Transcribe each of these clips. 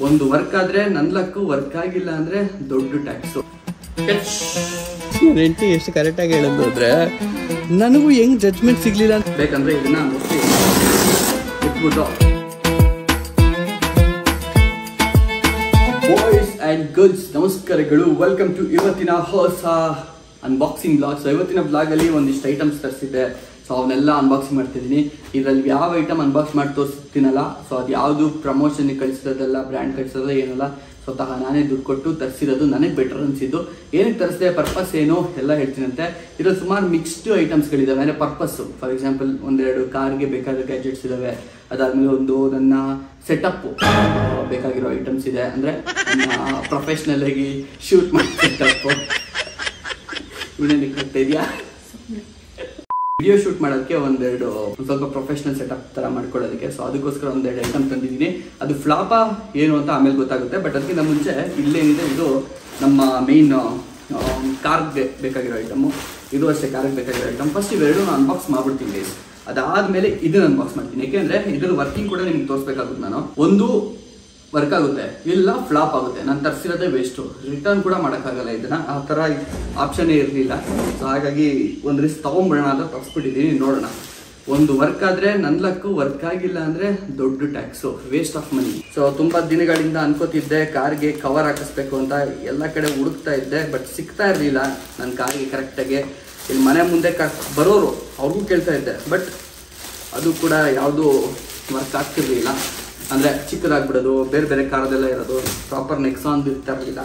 ಒಂದು ವರ್ಕ್ ಆದ್ರೆ ನನ್ನ ಲಕ್ಕು, ವರ್ಕ್ ಆಗಿಲ್ಲ ಅಂದ್ರೆ ದೊಡ್ಡ ಟ್ಯಾಕ್ಸು. ಹೆಂಡತಿ ಎಷ್ಟು ಕರೆಕ್ಟಾಗಿ ಹೇಳೋದು ಅಂದ್ರೆ ನನಗೂ ಹೆಂಗ್ ಜಡ್ಜ್ಮೆಂಟ್ ಸಿಗ್ಲಿಲ್ಲ ಅಂತ. ಬೇಕಂದ್ರೆ ಇದನ್ನ ಇಟ್ಬಿಟ್ಟು ಬಾಯ್ಸ್ ಅಂಡ್ ಗರ್ಲ್ಸ್ ನಮಸ್ಕಾರಗಳು, ವೆಲ್ಕಮ್ ಟು ಇವತ್ತಿನ ಹೊಸ ಅನ್ಬಾಕ್ಸಿಂಗ್ ಬ್ಲಾಗ್. ಸೊ ಇವತ್ತಿನ ಬ್ಲಾಗ್ ಅಲ್ಲಿ ಒಂದಿಷ್ಟು ಐಟಮ್ಸ್ ತರಿಸಿದ್ದೆ. ಸೊ ಅವನ್ನೆಲ್ಲ ಅನ್ಬಾಕ್ಸಿಂಗ್ ಮಾಡ್ತಿದ್ದೀನಿ. ಇದರಲ್ಲಿ ಯಾವ ಐಟಮ್ ಅನ್ಬಾಕ್ಸ್ ಮಾಡಿ ತೋರಿಸ್ತೀನಲ್ಲ, ಸೊ ಅದು ಯಾವುದು ಪ್ರಮೋಷನ್ ಕಳಿಸೋದಲ್ಲ, ಬ್ರ್ಯಾಂಡ್ ಕಳಿಸೋದ ಏನಲ್ಲ, ಸ್ವತಃ ನಾನೇ ದುಡ್ಡು ಕೊಟ್ಟು ತರಿಸಿರೋದು. ನನಗೆ ಬೆಟರ್ ಅನಿಸಿದ್ದು. ಏನಕ್ಕೆ ತರಿಸಿದೆ, ಪರ್ಪಸ್ ಏನು ಎಲ್ಲ ಹೇಳ್ತೀನಂತೆ. ಇದರಲ್ಲಿ ಸುಮಾರು ಮಿಕ್ಸ್ಡ್ ಐಟಮ್ಸ್ಗಳಿದ್ದಾವೆ. ಅಂದರೆ ಪರ್ಪಸ್ಸು, ಫಾರ್ ಎಕ್ಸಾಂಪಲ್ ಒಂದೆರಡು ಕಾರ್ಗೆ ಬೇಕಾದ ಗ್ಯಾಜೆಟ್ಸ್ ಇದ್ದಾವೆ. ಅದಾದಮೇಲೆ ಒಂದು ನನ್ನ ಸೆಟಪ್ಪು ಬೇಕಾಗಿರೋ ಐಟಮ್ಸ್ ಇದೆ. ಅಂದರೆ ನನ್ನ ಪ್ರೊಫೆಷ್ನಲ್ ಆಗಿ ಶೂಟ್ ಮಾಡಿ ಸೆಟಪ್ಪು ಇನ್ನೇನು ಕಟ್ತಾ ಇದೆಯಾ, ವಿಡಿಯೋ ಶೂಟ್ ಮಾಡೋದಕ್ಕೆ ಒಂದೆರಡು ಸ್ವಲ್ಪ ಪ್ರೊಫೆಷನಲ್ ಸೆಟಪ್ ಥರ ಮಾಡ್ಕೊಳ್ಳೋದಕ್ಕೆ. ಸೊ ಅದಕ್ಕೋಸ್ಕರ ಒಂದೆರಡು ಐಟಮ್ ತಂದಿದ್ದೀನಿ. ಅದು ಫ್ಲಾಪಾ ಏನು ಅಂತ ಆಮೇಲೆ ಗೊತ್ತಾಗುತ್ತೆ. ಬಟ್ ಅದಕ್ಕಿಂತ ಮುಂಚೆ ಇಲ್ಲೇನಿದೆ, ಇದು ನಮ್ಮ ಮೇಯ್ನ್ ಕಾರ್ಗೆ ಬೇಕಾಗಿರೋ ಐಟಮು. ಇದು ಅಷ್ಟೇ ಕಾರ್ಗೆ ಬೇಕಾಗಿರೋ ಐಟಮ್. ಫಸ್ಟ್ ಇವೆರಡು ನಾನು ಅನ್ಬಾಕ್ಸ್ ಮಾಡ್ಬಿಡ್ತೀನಿ ಗೈಸ್. ಅದಾದಮೇಲೆ ಇದನ್ನ ಅನ್ಬಾಕ್ಸ್ ಮಾಡ್ತೀನಿ. ಯಾಕೆಂದರೆ ಇದ್ರ ವರ್ಕಿಂಗ್ ಕೂಡ ನಿಮ್ಗೆ ತೋರಿಸ್ಬೇಕಾಗುತ್ತೆ. ನಾನು ಒಂದು ವರ್ಕ್ ಆಗುತ್ತೆ, ಇಲ್ಲ ಫ್ಲಾಪ್ ಆಗುತ್ತೆ. ನಾನು ತರಿಸಿರೋದೇ ವೇಸ್ಟು, ರಿಟರ್ನ್ ಕೂಡ ಮಾಡೋಕ್ಕಾಗಲ್ಲ. ಇದನ್ನ ಆ ಥರ ಆಪ್ಷನ್ನೇ ಇರಲಿಲ್ಲ. ಸೊ ಹಾಗಾಗಿ ಒಂದು ರಿಸ್ಕ್ ತೊಗೊಂಬಿಡೋಣ ಅಂತ ತರಿಸ್ಬಿಟ್ಟಿದ್ದೀನಿ. ನೋಡೋಣ, ಒಂದು ವರ್ಕ್ ಆದರೆ ನನ್ನ ಲಕ್ಕು, ವರ್ಕ್ ಆಗಿಲ್ಲ ಅಂದರೆ ದೊಡ್ಡ tax, waste of money. So ತುಂಬ ದಿನಗಳಿಂದ ಅನ್ಕೋತಿದ್ದೆ ಕಾರ್ಗೆ ಕವರ್ ಹಾಕಿಸ್ಬೇಕು ಅಂತ. ಎಲ್ಲ ಕಡೆ ಹುಡುಕ್ತಾ ಇದ್ದೆ, ಬಟ್ ಸಿಗ್ತಾ ಇರಲಿಲ್ಲ ನನ್ನ ಕಾರ್ಗೆ ಕರೆಕ್ಟಾಗಿ. ಇಲ್ಲಿ ಮನೆ ಮುಂದೆ ಬರೋರು ಅವ್ರಿಗೂ ಕೇಳ್ತಾ ಇದ್ದೆ, ಬಟ್ ಅದು ಕೂಡ ಯಾವುದೂ ವರ್ಕ್ ಆಗ್ತಿರ್ಲಿಲ್ಲ. ಅಂದರೆ ಚಿಕ್ಕದಾಗ್ಬಿಡೋದು, ಬೇರೆ ಬೇರೆ ಕಾರದೆಲ್ಲ ಇರೋದು, ಪ್ರಾಪರ್ ನೆಕ್ಸಾನ್ ಇರ್ತಾ ಇರಲಿಲ್ಲ.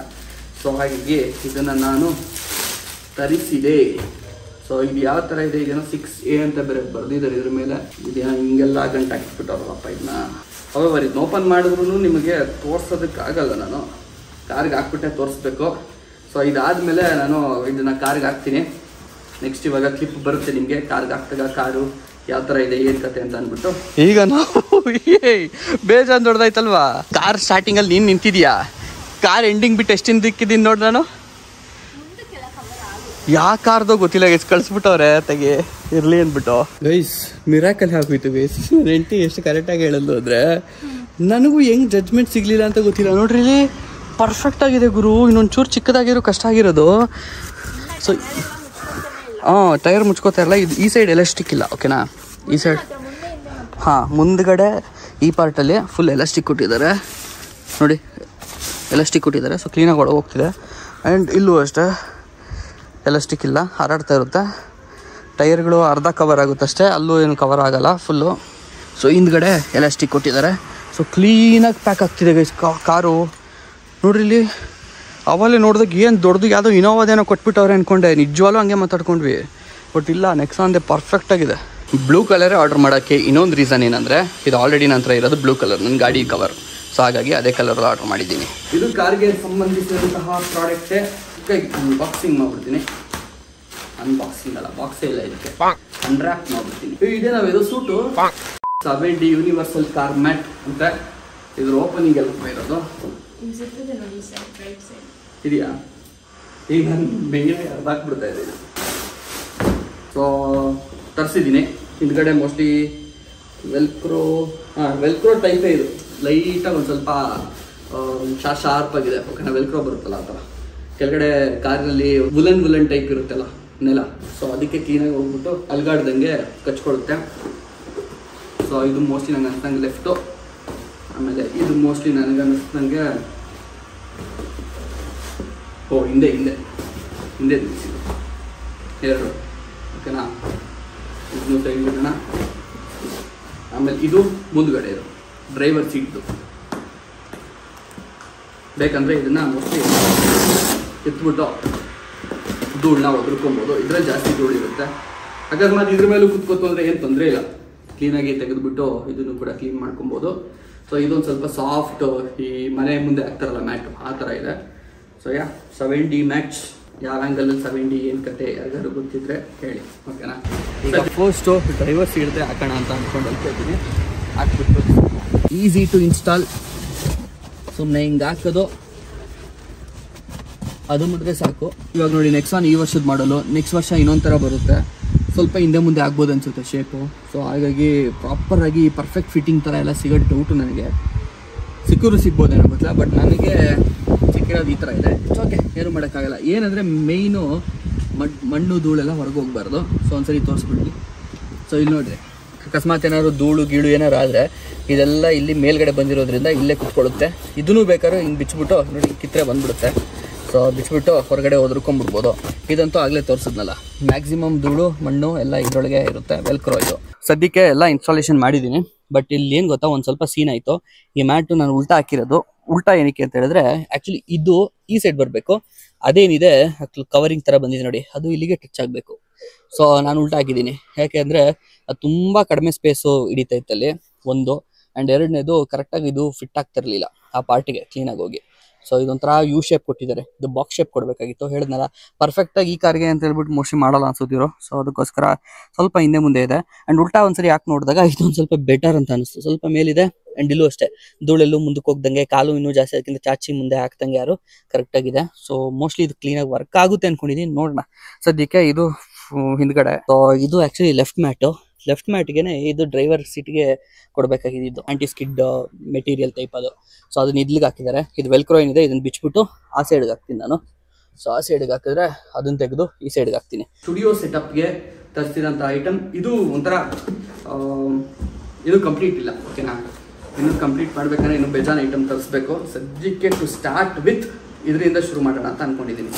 ಸೊ ಹಾಗಾಗಿ ಇದನ್ನು ನಾನು ತರಿಸಿದೆ. ಸೊ ಇದು ಯಾವ ಥರ ಇದೆ, ಇದೇನೋ 6A ಅಂತ ಬೇರೆ ಬರೆದಿದ್ದಾರೆ ಇದ್ರ ಮೇಲೆ. ಇದೇನೋ ಹಿಂಗೆಲ್ಲ ಗಂಟೆ ಹಾಕಿಬಿಟ್ಟವ್ರಲ್ಲಪ್ಪ ಇದನ್ನ. ಹೌದು, ಇದನ್ನ ಓಪನ್ ಮಾಡಿದ್ರು ನಿಮಗೆ ತೋರ್ಸೋದಕ್ಕಾಗಲ್ಲ. ನಾನು ಕಾರ್ಗೆ ಹಾಕ್ಬಿಟ್ಟೆ ತೋರಿಸ್ಬೇಕು. ಸೊ ಇದಾದಮೇಲೆ ನಾನು ಇದನ್ನು ಕಾರ್ಗೆ ಹಾಕ್ತೀನಿ. ನೆಕ್ಸ್ಟ್ ಇವಾಗ ಕ್ಲಿಪ್ ಬರುತ್ತೆ ನಿಮಗೆ ಕಾರ್ಗೆ ಹಾಕ್ದಾಗ ಕಾರು ಯಾವ ಥರ ಇದೆ, ಏನು ಕತೆ ಅಂತ ಅಂದ್ಬಿಟ್ಟು. ಈಗ ನಾವು ಬೇಜಾನ್ ದೊಡ್ಡದಾಯ್ತಲ್ವಾ. ಕಾರ್ ಸ್ಟಾರ್ಟಿಂಗಲ್ಲಿ ನೀನು ನಿಂತಿದ್ಯಾ, ಕಾರ್ ಎಂಡಿಂಗ್ ಬಿಟ್ಟು ಎಷ್ಟಿನ ದಿಕ್ಕಿದ್ದೀನಿ ನೋಡಿ. ನಾನು ಯಾವ ಕಾರ್ದೋ ಗೊತ್ತಿಲ್ಲ ಗೈಸ್, ಕಳಿಸ್ಬಿಟ್ಟವ್ರೆ ತೆಗೆ ಇರಲಿ ಅಂದ್ಬಿಟ್ಟು. ಗೈಸ್ ಮಿರಾಕಲ್ ಆಗೋಯ್ತು ಗೈಸ್. ಹೆಂಡತಿ ಎಷ್ಟು ಕರೆಕ್ಟಾಗಿ ಹೇಳೋದು ಅಂದರೆ ನನಗೂ ಹೆಂಗ್ ಜಡ್ಜ್ಮೆಂಟ್ ಸಿಗ್ಲಿಲ್ಲ ಅಂತ ಗೊತ್ತಿಲ್ಲ. ನೋಡ್ರಿ ಇಲ್ಲಿ ಪರ್ಫೆಕ್ಟ್ ಆಗಿದೆ ಗುರು. ಇನ್ನೊಂದು ಚೂರು ಚಿಕ್ಕದಾಗಿರೋ ಕಷ್ಟ ಆಗಿರೋದು. ಸೊ ಟೈರ್ ಮುಚ್ಕೋತಾ ಇರಲ್ಲ. ಇದು ಈ ಸೈಡ್ ಎಲಾಸ್ಟಿಕ್ ಇಲ್ಲ, ಓಕೆನಾ. ಈ ಸೈಡ್ ಮುಂದ್ಗಡೆ ಈ ಪಾರ್ಟಲ್ಲಿ ಫುಲ್ ಎಲಾಸ್ಟಿಕ್ ಕೊಟ್ಟಿದ್ದಾರೆ ನೋಡಿ, ಎಲಾಸ್ಟಿಕ್ ಕೊಟ್ಟಿದ್ದಾರೆ. ಸೊ ಕ್ಲೀನಾಗಿ ಒಳಗೆ ಹೋಗ್ತಿದೆ. ಆ್ಯಂಡ್ ಇಲ್ಲೂ ಅಷ್ಟೇ ಎಲಾಸ್ಟಿಕ್ ಇಲ್ಲ, ಹಾರಾಡ್ತಾ ಇರುತ್ತೆ. ಟೈರ್ಗಳು ಅರ್ಧ ಕವರ್ ಆಗುತ್ತೆ ಅಷ್ಟೇ, ಅಲ್ಲೂ ಏನು ಕವರ್ ಆಗೋಲ್ಲ ಫುಲ್ಲು. ಸೊ ಹಿಂದ್ಗಡೆ ಎಲಾಸ್ಟಿಕ್ ಕೊಟ್ಟಿದ್ದಾರೆ. ಸೊ ಕ್ಲೀನಾಗಿ ಪ್ಯಾಕ್ ಆಗ್ತಿದೆ ಗೈಸ್ ಕಾರು. ನೋಡ್ರಿ ಇಲ್ಲಿ ಅವಲ್ಲೇ ನೋಡಿದಾಗ ಏನು ದೊಡ್ಡದು ಯಾವುದೋ ಇನೋವಾದೇನೋ ಕೊಟ್ಬಿಟ್ಟವ್ರೆ ಅಂದ್ಕೊಂಡೆ. ನಿಜವಾಗ್ಲೂ ಹಂಗೆ ಮಾತಾಡ್ಕೊಂಡ್ವಿ, ಬಟ್ ಇಲ್ಲ, ನೆಕ್ಸಾನ್ದೆ ಪರ್ಫೆಕ್ಟ್ ಆಗಿದೆ. ಬ್ಲೂ ಕಲರೇ ಆರ್ಡರ್ ಮಾಡೋಕ್ಕೆ ಇನ್ನೊಂದು ರೀಸನ್ ಏನಂದರೆ, ಇದು ಆಲ್ರೆಡಿ ನಂತರ ಇರೋದು ಬ್ಲೂ ಕಲರ್ ನನ್ನ ಗಾಡಿ ಕವರ್. ಸೊ ಹಾಗಾಗಿ ಅದೇ ಕಲರ್ ಆರ್ಡರ್ ಮಾಡಿದ್ದೀನಿ. ಇದು ಕಾರ್ಗೆ ಸಂಬಂಧಿಸಿದಂತಹ ಪ್ರಾಡಕ್ಟೇ. ಅನ್ಬಾಕ್ಸಿಂಗ್ ಮಾಡ್ಬಿಡ್ತೀನಿ. ಅನ್ಬಾಕ್ಸಿಂಗ್ ಅಲ್ಲ, ಬಾಕ್ಸೇ ಇಲ್ಲ, ಇದಕ್ಕೆ ಅನ್ರ್ಯಾಪ್ ಮಾಡ್ಬಿಡ್ತೀನಿ. ಇದೇ ನಾವಿದು ಸೂಟು 7D ಯೂನಿವರ್ಸಲ್ ಕಾರ್ ಮ್ಯಾಟ್ ಅಂತ. ಇದ್ರ ಓಪನಿಂಗ್ ಎಲ್ಲ ಇರೋದು ಇದೆಯಾ, ಈಗ ನಾನು ಬೆಂಗಿ ಅರ್ಧ ಹಾಕ್ಬಿಡ್ತಾ ಇದ್ದೀನಿ. ಸೊ ತರಿಸಿದ್ದೀನಿ. ಹಿಂದ್ಗಡೆ ಮೋಸ್ಟ್ಲಿ ವೆಲ್ಕ್ರೋ ಟೈಪೇ ಇದು. ಲೈಟಾಗಿ ಒಂದು ಸ್ವಲ್ಪ ಶಾರ್ಪ್ ಆಗಿದೆ, ಓಕೆನಾ. ವೆಲ್ಕ್ರೋ ಬರುತ್ತಲ್ಲ ಆ ಥರ. ಕೆಳಗಡೆ ಕಾರಿನಲ್ಲಿ ವುಲನ್ ಟೈಪ್ ಇರುತ್ತಲ್ಲ ನೆಲ. ಸೊ ಅದಕ್ಕೆ ಕ್ಲೀನಾಗಿ ಹೋಗ್ಬಿಟ್ಟು ಅಲ್ಗಾಡ್ದಂಗೆ ಕಚ್ಕೊಳುತ್ತೆ. ಸೊ ಇದು ಮೋಸ್ಟ್ಲಿ ನಂಗೆ ಅನ್ಸ್ದಂಗೆ ಲೆಫ್ಟು. ಆಮೇಲೆ ಇದು ಮೋಸ್ಟ್ಲಿ ನನಗೆ ಅನ್ನಿಸ್ದಂಗೆ ಹಿಂದೆ ನಿಲ್ಲಿಸಿದ್ದು ಎರಡು, ಓಕೆನಾ. ಇದನ್ನು ಸೈಡ್ ಬಿಡೋಣ. ಆಮೇಲೆ ಇದು ಮುಂದ್ಗಡೆ ಇರೋ ಡ್ರೈವರ್ ಸೀಟ್ದು. ಬೇಕಂದರೆ ಇದನ್ನು ಮೋಸ್ಟ್ಲಿ ಎತ್ಬಿಟ್ಟು ಧೂಳನ್ನ ಒದರ್ಕೊಬೋದು. ಇದರಲ್ಲಿ ಜಾಸ್ತಿ ಧೂಳು ಇರುತ್ತೆ. ಅಕಸ್ಮಾತ್ ಇದ್ರ ಮೇಲೂ ಕುತ್ಕೋತು ಅಂದರೆ ಏನು ತೊಂದರೆ ಇಲ್ಲ, ಕ್ಲೀನಾಗಿ ತೆಗೆದುಬಿಟ್ಟು ಇದನ್ನು ಕೂಡ ಕ್ಲೀನ್ ಮಾಡ್ಕೊಬೋದು. ಸೊ ಇದೊಂದು ಸ್ವಲ್ಪ ಸಾಫ್ಟ್, ಈ ಮನೆ ಮುಂದೆ ಹಾಕ್ತಾರಲ್ಲ ಮ್ಯಾಟು, ಆ ಥರ ಇದೆ. So 7D match. ಯಾವ ಆ್ಯಂಗಲಲ್ಲಿ 7D ಏನು ಕತೆ ಯಾರಿಗಾರು ಗೊತ್ತಿದ್ರೆ ಹೇಳಿ, ಓಕೆನಾ. ಈಗ ಫಸ್ಟು ಡ್ರೈವರ್ ಸೀಡ್ದೆ ಹಾಕೋಣ ಅಂತ ಅಂದ್ಕೊಂಡು ಹೇಳ್ತಿದ್ದೀನಿ. ಹಾಕ್ಬಿಟ್ಟು ಈಸಿ ಟು ಇನ್ಸ್ಟಾಲ್. ಸುಮ್ಮನೆ ಹಿಂಗೆ ಹಾಕೋದು, ಅದು ಮಾಡಿದ್ರೆ ಸಾಕು. ಇವಾಗ ನೋಡಿ ನೆಕ್ಸಾನ್ ಈ ವರ್ಷದ ಮಾಡಲು, ನೆಕ್ಸ್ಟ್ ವರ್ಷ ಇನ್ನೊಂದು ಥರ ಬರುತ್ತೆ. ಸ್ವಲ್ಪ ಹಿಂದೆ ಮುಂದೆ ಆಗ್ಬೋದು ಅನಿಸುತ್ತೆ ಶೇಪು. ಸೊ ಹಾಗಾಗಿ ಪ್ರಾಪರಾಗಿ ಪರ್ಫೆಕ್ಟ್ ಫಿಟ್ಟಿಂಗ್ ಥರ ಎಲ್ಲ ಸಿಗೋದು ಡೌಟು ನನಗೆ. ಚಿಕ್ಕೂರು ಸಿಗ್ಬೋದೇನೋ ಗೊತ್ತಿಲ್ಲ, ಬಟ್ ನನಗೆ ಸಿಕ್ಕಿರೋದು ಈ ಥರ ಇದೆ. ಓಕೆ, ಏನು ಮಾಡೋಕ್ಕಾಗಲ್ಲ. ಏನಂದರೆ ಮೇಯ್ನು ಮಣ್ಣು ಧೂಳೆಲ್ಲ ಹೊರಗೆ ಹೋಗ್ಬಾರ್ದು. ಸೊ ಒಂದ್ಸರಿ ತೋರಿಸ್ಬಿಡ್ಲಿ. ಸೊ ಇಲ್ಲಿ ನೋಡಿರಿ, ಅಕಸ್ಮಾತ್ ಏನಾದ್ರು ಧೂಳು ಗೀಳು ಏನಾರು ಆದರೆ ಇದೆಲ್ಲ ಇಲ್ಲಿ ಮೇಲ್ಗಡೆ ಬಂದಿರೋದ್ರಿಂದ ಇಲ್ಲೇ ಕುತ್ಕೊಳ್ಳುತ್ತೆ. ಇದನ್ನು ಬೇಕಾದ್ರೆ ಹಿಂಗೆ ಬಿಚ್ಚಿಬಿಟ್ಟು ನೋಡಿ ಕಿತ್ತರೆ ಬಂದ್ಬಿಡುತ್ತೆ. ಸೊ ಬಿಚ್ಚಿಬಿಟ್ಟು ಹೊರಗಡೆ ಒದ್ರಕೊಂಡ್ಬಿಡ್ಬೋದು. ಇದಂತೂ ಆಗಲೇ ತೋರಿಸಿದ್ನಲ್ಲ, ಮ್ಯಾಕ್ಸಿಮಮ್ ಧೂಳು ಮಣ್ಣು ಎಲ್ಲ ಇದರೊಳಗೆ ಇರುತ್ತೆ. ವೆಲ್ಕ್ರೋ ಇದು ಸದ್ಯಕ್ಕೆ ಎಲ್ಲ ಇನ್ಸ್ಟಾಲೇಷನ್ ಮಾಡಿದ್ದೀನಿ. ಬಟ್ ಇಲ್ಲಿ ಏನು ಗೊತ್ತಾ, ಒಂದು ಸ್ವಲ್ಪ ಸೀನ್ ಆಯಿತು. ಈ ಮ್ಯಾಟು ನಾನು ಉಲ್ಟಾ ಹಾಕಿರೋದು. ಉಲ್ಟಾ ಏನಕ್ಕೆ ಅಂತ ಹೇಳಿದ್ರೆ, ಆ್ಯಕ್ಚುಲಿ ಇದು ಈ ಸೈಡ್ ಬರಬೇಕು, ಅದೇನಿದೆ ಕವರಿಂಗ್ ಥರ ಬಂದಿದೆ ನೋಡಿ, ಅದು ಇಲ್ಲಿಗೆ ಟಚ್ ಆಗಬೇಕು. ಸೊ ನಾನು ಉಲ್ಟಾ ಹಾಕಿದ್ದೀನಿ. ಯಾಕೆ ಅಂದರೆ ಅದು ತುಂಬ ಕಡಿಮೆ ಸ್ಪೇಸು ಹಿಡಿತಾ ಇತ್ತಲ್ಲಿ ಒಂದು. ಆ್ಯಂಡ್ ಎರಡನೇದು ಕರೆಕ್ಟಾಗಿ ಇದು ಫಿಟ್ ಆಗ್ತಿರಲಿಲ್ಲ ಆ ಪಾರ್ಟಿಗೆ ಕ್ಲೀನಾಗಿ ಹೋಗಿ. ಸೊ ಇದೊಂಥರ ಯು ಶೇಪ್ ಕೊಟ್ಟಿದ್ದಾರೆ, ಇದು ಬಾಕ್ಸ್ ಶೇಪ್ ಕೊಡಬೇಕಾಗಿತ್ತು. ಹೇಳಿದ್ನಲ್ಲ ಪರ್ಫೆಕ್ಟಾಗಿ ಈ ಕಾರ್ಗೆ ಅಂತ ಹೇಳ್ಬಿಟ್ಟು ಮೋಸ್ಟ್ಲಿ ಮಾಡಲ್ಲ ಅನ್ಸೋದಿರೋ. ಸೊ ಅದಕ್ಕೋಸ್ಕರ ಸ್ವಲ್ಪ ಹಿಂದೆ ಮುಂದೆ ಇದೆ. ಆ್ಯಂಡ್ ಉಲ್ಟಾ ಒಂದ್ಸರಿ ಯಾಕೆ ನೋಡಿದಾಗ ಇದೊಂದು ಸ್ವಲ್ಪ ಬೆಟರ್ ಅಂತ ಅನಿಸ್ತು. ಸ್ವಲ್ಪ ಮೇಲಿದೆ ಆ್ಯಂಡ್ ಇಲ್ಲೂ ಅಷ್ಟೇ, ಧೂಳೆಲ್ಲೂ ಮುಂದಕ್ಕೆ ಹೋಗ್ದಂಗೆ, ಕಾಲು ಇನ್ನೂ ಜಾಸ್ತಿ ಅದಕ್ಕಿಂತ ಚಾಚಿ ಮುಂದೆ ಹಾಕ್ದಂಗೆ ಯಾರು ಕರೆಕ್ಟಾಗಿದೆ. ಸೊ ಮೋಸ್ಟ್ಲಿ ಇದು ಕ್ಲೀನಾಗಿ ವರ್ಕ್ ಆಗುತ್ತೆ ಅಂದ್ಕೊಂಡಿದ್ದೀನಿ, ನೋಡೋಣ. ಸದ್ಯಕ್ಕೆ ಇದು ಹಿಂದ್ಗಡೆ. ಸೊ ಇದು ಆ್ಯಕ್ಚುಲಿ ಲೆಫ್ಟ್ ಮ್ಯಾಟ್ಗೆ ಇದು ಡ್ರೈವರ್ ಸೀಟ್ಗೆ ಕೊಡಬೇಕಾಗಿದ್ದು ಆಂಟಿ ಸ್ಕಿಡ್ ಮೆಟೀರಿಯಲ್ ಟೈಪ್ ಅದು. ಸೊ ಅದನ್ನ ಇದ್ಲಿಗೆ ಹಾಕಿದ್ದಾರೆ. ಇದು ವೆಲ್ಕ್ರೋ ಏನಿದೆ ಇದನ್ನ ಬಿಚ್ಬಿಟ್ಟು ಆ ಸೈಡ್ಗೆ ಹಾಕ್ತೀನಿ ನಾನು. ಸೊ ಆ ಸೈಡ್ಗೆ ಹಾಕಿದ್ರೆ ಅದನ್ನ ತೆಗೆದು ಈ ಸೈಡ್ಗೆ ಹಾಕ್ತೀನಿ. ಸ್ಟುಡಿಯೋ ಸೆಟಪ್ಗೆ ತರಿಸಿದಂಥ ಐಟಮ್ ಇದು. ಒಂಥರ ಇದು ಕಂಪ್ಲೀಟ್ ಇಲ್ಲ, ಓಕೆನಾ. ಇನ್ನೂ ಕಂಪ್ಲೀಟ್ ಮಾಡ್ಬೇಕಂದ್ರೆ ಇನ್ನೂ ಬೇಜಾನ್ ಐಟಮ್ ತರಿಸ್ಬೇಕು. ಸದ್ಯಕ್ಕೆ ಟು ಸ್ಟಾರ್ಟ್ ವಿತ್ ಇದರಿಂದ ಶುರು ಮಾಡೋಣ ಅಂತ ಅಂದ್ಕೊಂಡಿದ್ದೀನಿ.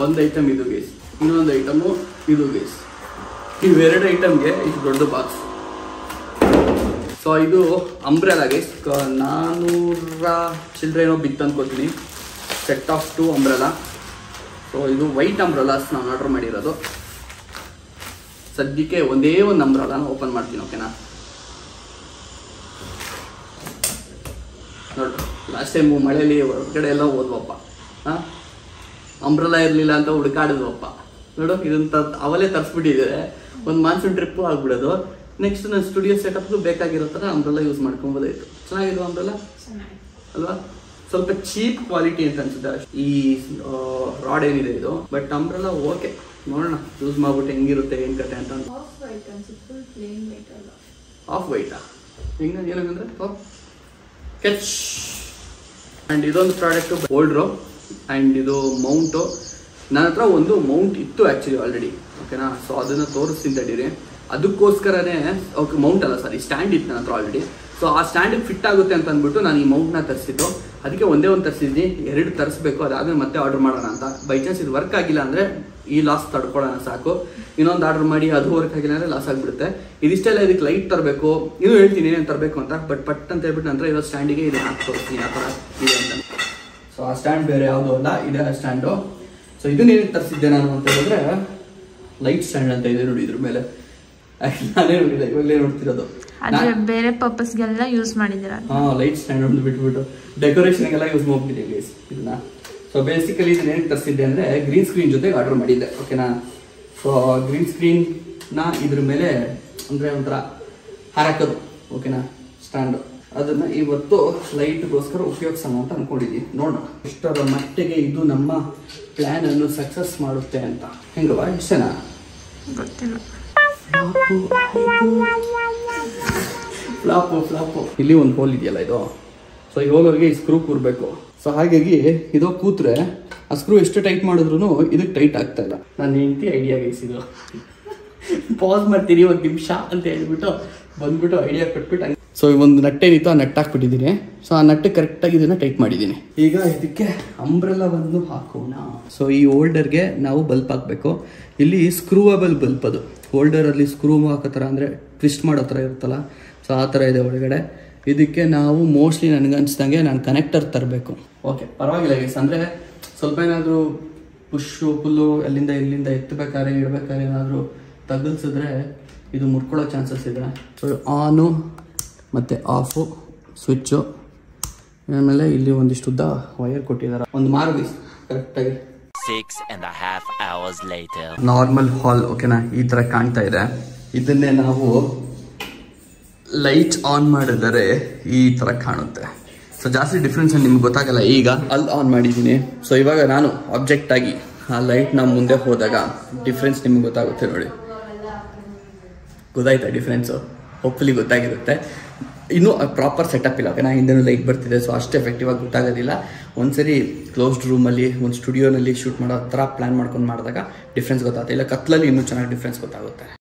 ಒಂದು ಐಟಮ್ ಇದು ಗೇಸ್, ಇನ್ನೊಂದು ಐಟಮು ಇದು ಗೇಸ್. ಇವೆರಡು ಐಟಮ್ಗೆ ಇಷ್ಟು ದೊಡ್ಡ ಬಾಕ್ಸ್. ಸೊ ಇದು ಅಂಬ್ರೆಲಾ ಗೇಸ್, 400 ಚಿಲ್ಡ್ರೇನೋ ಬಿತ್ತು ಅಂದ್ಕೊತೀನಿ. Set of 2 umbrella. ಸೊ ಇದು ವೈಟ್ ಅಂಬ್ರೆಲಾಸ್ ನಾನು ಆರ್ಡರ್ ಮಾಡಿರೋದು. ಸದ್ಯಕ್ಕೆ ಒಂದೇ ಒಂದು ಅಂಬ್ರೆಲಾನ ಓಪನ್ ಮಾಡ್ತೀನಿ, ಓಕೆನಾ. ನೋಡ್ರಿ, ಲಾಸ್ಟ್ ಟೈಮ್ ಮಳೆಯಲ್ಲಿ ಹೊರಗಡೆ ಎಲ್ಲ ಹೋದ್ವಪ್ಪ, ಹಾಂ, ಅಂಬ್ರೆಲಾ ಇರಲಿಲ್ಲ ಅಂತ ಹುಡುಕಾಡಿದ್ವಪ್ಪ. ನೋಡು, ಇದಂತ ಅವಲೇ ತರಿಸ್ಬಿಟ್ಟಿದ್ದಾರೆ. ಒಂದು ಮಾನ್ಸೂನ್ ಟ್ರಿಪ್ಪು ಆಗ್ಬಿಡೋದು. ನೆಕ್ಸ್ಟ್ ನನ್ನ ಸ್ಟುಡಿಯೋ ಸೆಟಪ್ಗೂ ಬೇಕಾಗಿರೋ ಥರ ಅಂಬ್ರೆಲಾ ಯೂಸ್ ಮಾಡ್ಕೊಬೋದಾಯ್ತು. ಚೆನ್ನಾಗಿರೋ ಅಂಬ್ರೆಲಾ ಅಲ್ವಾ. ಸ್ವಲ್ಪ ಚೀಪ್ ಕ್ವಾಲಿಟಿ ಅಂತ ಅನ್ಸುತ್ತೆ ಈ ರಾಡ್ ಏನಿದೆ ಇದು. ಬಟ್ ಅಂಬ್ರೆಲಾ ಓಕೆ, ನೋಡೋಣ ಯೂಸ್ ಮಾಡ್ಬಿಟ್ಟು ಹೆಂಗಿರುತ್ತೆ ಏನು ಕತೆ ಅಂತ. ಆಫ್ ವೈಟಾ ಹಿಂಗೆ ಏನಂದ್ರೆ ಕೆಚ್. ಆ್ಯಂಡ್ ಇದೊಂದು ಪ್ರಾಡಕ್ಟು ಬೋಲ್ಡ್ರು. ಆ್ಯಂಡ್ ಇದು ಮೌಂಟು. ನನ್ನ ಹತ್ರ ಒಂದು ಮೌಂಟ್ ಇತ್ತು ಆ್ಯಕ್ಚುಲಿ ಆಲ್ರೆಡಿ, ಓಕೆನಾ. ಸೊ ಅದನ್ನು ತೋರಿಸ್ತೀನಿ ತಡೀರಿ. ಅದಕ್ಕೋಸ್ಕರನೇ ಓಕೆ, ಮೌಂಟ್ ಅಲ್ಲ ಸಾರಿ, ಸ್ಟ್ಯಾಂಡ್ ಇತ್ತು ನನ್ನ ಹತ್ರ ಆಲ್ರೆಡಿ. ಸೊ ಆ ಸ್ಟ್ಯಾಂಡಿಗೆ ಫಿಟ್ ಆಗುತ್ತೆ ಅಂತ ಅಂದ್ಬಿಟ್ಟು ನಾನು ಈ ಮೌಂಟ್ನ ತರಿಸಿದ್ದು. ಅದಕ್ಕೆ ಒಂದೇ ಒಂದು ತರಿಸಿದ್ದೀನಿ, 2 ತರಿಸ್ಬೇಕು. ಅದಾದ್ಮೇಲೆ ಮತ್ತೆ ಆರ್ಡರ್ ಮಾಡೋಣ ಅಂತ. ಬೈ ಚಾನ್ಸ್ ಇದು ವರ್ಕ್ ಆಗಿಲ್ಲ ಅಂದರೆ ಈ ಲಾಸ್ ತಡ್ಕೊಳ್ಳೋಣ ಸಾಕು. ಇನ್ನೊಂದು ಆರ್ಡರ್ ಮಾಡಿ ಅದು ವರ್ಕ್ ಆಗಿಲ್ಲ ಅಂದರೆ ಲಾಸ್ ಆಗಿಬಿಡುತ್ತೆ. ಇದಿಷ್ಟೆಲ್ಲ ಇದಕ್ಕೆ ಲೈಟ್ ತರಬೇಕು, ಇದು ಹೇಳ್ತೀನಿ ಏನೇನು ತರಬೇಕು ಅಂತ. ಬಟ್ ಪಟ್ ಅಂತ ಹೇಳ್ಬಿಟ್ಟು ನಂತರ ಇರೋ ಸ್ಟ್ಯಾಂಡಿಗೆ ಇದು ಹಾಕಿ ತೋರಿಸ್ತೀನಿ ಆ ಥರ ಇದೆ ಅಂತ. ಸೊ ಆ ಸ್ಟ್ಯಾಂಡ್ ಬೇರೆ ಯಾವುದೂ ಅಲ್ಲ, ಇದೆ ಆ ಸ್ಟ್ಯಾಂಡು. ಸೊ ಇದನ್ನೇನು ತರಿಸಿದ್ದೆ ನಾನು ಅಂತ ಹೇಳಿದ್ರೆ ಲೈಟ್ ಸ್ಟ್ಯಾಂಡ್ ಅಂತ ಇದೆ ನೋಡಿ ಇದ್ರ ಮೇಲೆ. ನಾನೇ ನೋಡಿಲ್ಲ, ಇವಾಗಲೇ ನೋಡ್ತಿರೋದು. ಬೇರೆ ಪರ್ಪಸ್ಗೆಲ್ಲ ಯೂಸ್ ಮಾಡಿದ್ದೀರಾ? ಹಾಂ, ಲೈಟ್ ಸ್ಟ್ಯಾಂಡ್ ಒಂದು ಬಿಟ್ಬಿಟ್ಟು ಡೆಕೋರೇಷನ್ಗೆಲ್ಲ ಯೂಸ್ ಮಾಡ್ಬಿಟ್ಟಿದೆ ಗೈಸ್ ಇದನ್ನ. ಸೊ ಬೇಸಿಕಲಿ ಇದನ್ನ ಏನು ತರಿಸಿದ್ದೆ ಅಂದರೆ ಗ್ರೀನ್ ಸ್ಕ್ರೀನ್ ಜೊತೆಗೆ ಆರ್ಡರ್ ಮಾಡಿದ್ದೆ, ಓಕೆನಾ. ಸೊ ಗ್ರೀನ್ ಸ್ಕ್ರೀನ್ನ ಇದ್ರ ಮೇಲೆ ಅಂದರೆ ಒಂಥರ ಹಾರಾಕೋದು, ಓಕೆನಾ, ಸ್ಟ್ಯಾಂಡು. ಅದನ್ನ ಇವತ್ತು ಲೈಟ್ಗೋಸ್ಕರ ಉಪಯೋಗಿಸೋಣ ಅಂತ ಅನ್ಕೊಂಡಿದ್ದೀವಿ. ನೋಡೋಣ ಎಷ್ಟರ ಮಟ್ಟಿಗೆ ಇದು ನಮ್ಮ ಪ್ಲಾನ್ ಅನ್ನು ಸಕ್ಸಸ್ ಮಾಡುತ್ತೆ ಅಂತ. ಹೆಂಗವಾ, ಇಷ್ಟೇನಾ? ಗೊತ್ತಿಲ್ಲ. ಫ್ಲಾಪು ಇಲ್ಲಿ ಒಂದು ಹೋಲ್ ಇದೆಯಲ್ಲ ಇದು. ಸೊ ಈ ಹೋಲ್ಗೆ ಈ ಸ್ಕ್ರೂ ಕೂರ್ಬೇಕು. ಸೊ ಹಾಗಾಗಿ ಇದು ಕೂತ್ರೆ ಆ ಸ್ಕ್ರೂ ಎಷ್ಟು ಟೈಟ್ ಮಾಡಿದ್ರು ಇದಕ್ಕೆ ಟೈಟ್ ಆಗ್ತಾ ಇಲ್ಲ. ನಾನು ಹೆಂಡತಿ ಐಡಿಯಾ ಗೈಸಿದು. ಪಾಸ್ ಮಾಡ್ತೀನಿ 1 ನಿಮಿಷ ಅಂತ ಹೇಳ್ಬಿಟ್ಟು ಬಂದ್ಬಿಟ್ಟು ಐಡಿಯಾ ಕೊಟ್ಬಿಟ್ಟು. ಸೊ ಒಂದು ನಟ್ಟೇನಿತ್ತು, ಆ ನಟ್ಟು ಹಾಕ್ಬಿಟ್ಟಿದ್ದೀನಿ. ಸೊ ಆ ನಟ್ಟು ಕರೆಕ್ಟಾಗಿ ಇದನ್ನು ಟೈಟ್ ಮಾಡಿದ್ದೀನಿ. ಈಗ ಇದಕ್ಕೆ ಅಂಬ್ರೆಲಾವನ್ನು ಹಾಕೋಣ. ಸೊ ಈ ಹೋಲ್ಡರ್ಗೆ ನಾವು ಬಲ್ಪ್ ಹಾಕಬೇಕು. ಇಲ್ಲಿ ಸ್ಕ್ರೂವಬಲ್ ಬಲ್ಪ್ ಅದು. ಹೋಲ್ಡರಲ್ಲಿ ಸ್ಕ್ರೂ ಹಾಕೋ ಥರ ಅಂದರೆ ಟ್ವಿಸ್ಟ್ ಮಾಡೋ ಥರ ಇರುತ್ತಲ್ಲ, ಸೊ ಆ ಥರ ಇದೆ ಒಳಗಡೆ. ಇದಕ್ಕೆ ನಾವು ಮೋಸ್ಟ್ಲಿ ನನಗನ್ಸ್ದಂಗೆ ನಾನು ಕನೆಕ್ಟರ್ ತರಬೇಕು. ಓಕೆ, ಪರವಾಗಿಲ್ಲ ಗೈಸ್. ಅಂದರೆ ಸ್ವಲ್ಪ ಏನಾದರೂ ಪುಷು ಪುಲ್ಲು ಅಲ್ಲಿಂದ ಇಲ್ಲಿಂದ ಎತ್ತಬೇಕಾದ್ರೆ ಇಡಬೇಕಾದ್ರೆ ಏನಾದರೂ ತಗಲ್ಸಿದ್ರೆ ಇದು ಮುರ್ಕೊಳ್ಳೋ ಚಾನ್ಸಸ್ ಇದೆ. ಸೊ ಆನು ಮತ್ತು ಆಫು ಸ್ವಿಚ್ಚು, ಆಮೇಲೆ ಇಲ್ಲಿ ಒಂದಿಷ್ಟು ಉದ್ದ ವೈರ್ ಕೊಟ್ಟಿದ್ದಾರೆ. ಒಂದು ಮಾರು ಕರೆಕ್ಟಾಗಿ 6.5 hours later. ನಾರ್ಮಲ್ ಹಾಲ್, ಓಕೆನಾ, ಈ ಥರ ಕಾಣ್ತಾ ಇದೆ. ಇದನ್ನೇ ನಾವು ಲೈಟ್ ಆನ್ ಮಾಡಿದರೆ ಈ ಥರ ಕಾಣುತ್ತೆ. ಸೊ ಜಾಸ್ತಿ ಡಿಫ್ರೆನ್ಸ್ ನಿಮ್ಗೆ ಗೊತ್ತಾಗಲ್ಲ. ಈಗ ಅಲ್ಲಿ ಆನ್ ಮಾಡಿದ್ದೀನಿ. ಸೊ ಇವಾಗ ನಾನು ಆಬ್ಜೆಕ್ಟ್ ಆಗಿ ಆ ಲೈಟ್ನ ಮುಂದೆ ಹೋದಾಗ ಡಿಫ್ರೆನ್ಸ್ ನಿಮ್ಗೆ ಗೊತ್ತಾಗುತ್ತೆ ನೋಡಿ. ಗೊತ್ತಾಯ್ತಾ ಡಿಫ್ರೆನ್ಸು? ಹೋಪ್ಫುಲಿ ಗೊತ್ತಾಗಿರುತ್ತೆ. ಇನ್ನೂ ಪ್ರಾಪರ್ ಸೆಟಪ್ ಇಲ್ಲ ಓಕೆನಾ. ಹಿಂದೆನೂ ಲೈಟ್ ಬರ್ತಿದೆ, ಸೊ ಅಷ್ಟು ಎಫೆಕ್ಟಿವ್ ಆಗಿ ಗೊತ್ತಾಗೋದಿಲ್ಲ. ಒಂದ್ಸರಿ ಕ್ಲೋಸ್ಡ್ ರೂಮಲ್ಲಿ ಒಂದು ಸ್ಟುಡಿಯೋನಲ್ಲಿ ಶೂಟ್ ಮಾಡೋ ಥರ ಪ್ಲ್ಯಾನ್ ಮಾಡ್ಕೊಂಡು ಮಾಡಿದಾಗ ಡಿಫ್ರೆನ್ಸ್ ಗೊತ್ತಾಗುತ್ತೆ. ಇಲ್ಲ ಕತ್ಲಲ್ಲಿ ಇನ್ನೂ ಚೆನ್ನಾಗಿ ಡಿಫ್ರೆನ್ಸ್ ಗೊತ್ತಾಗುತ್ತೆ.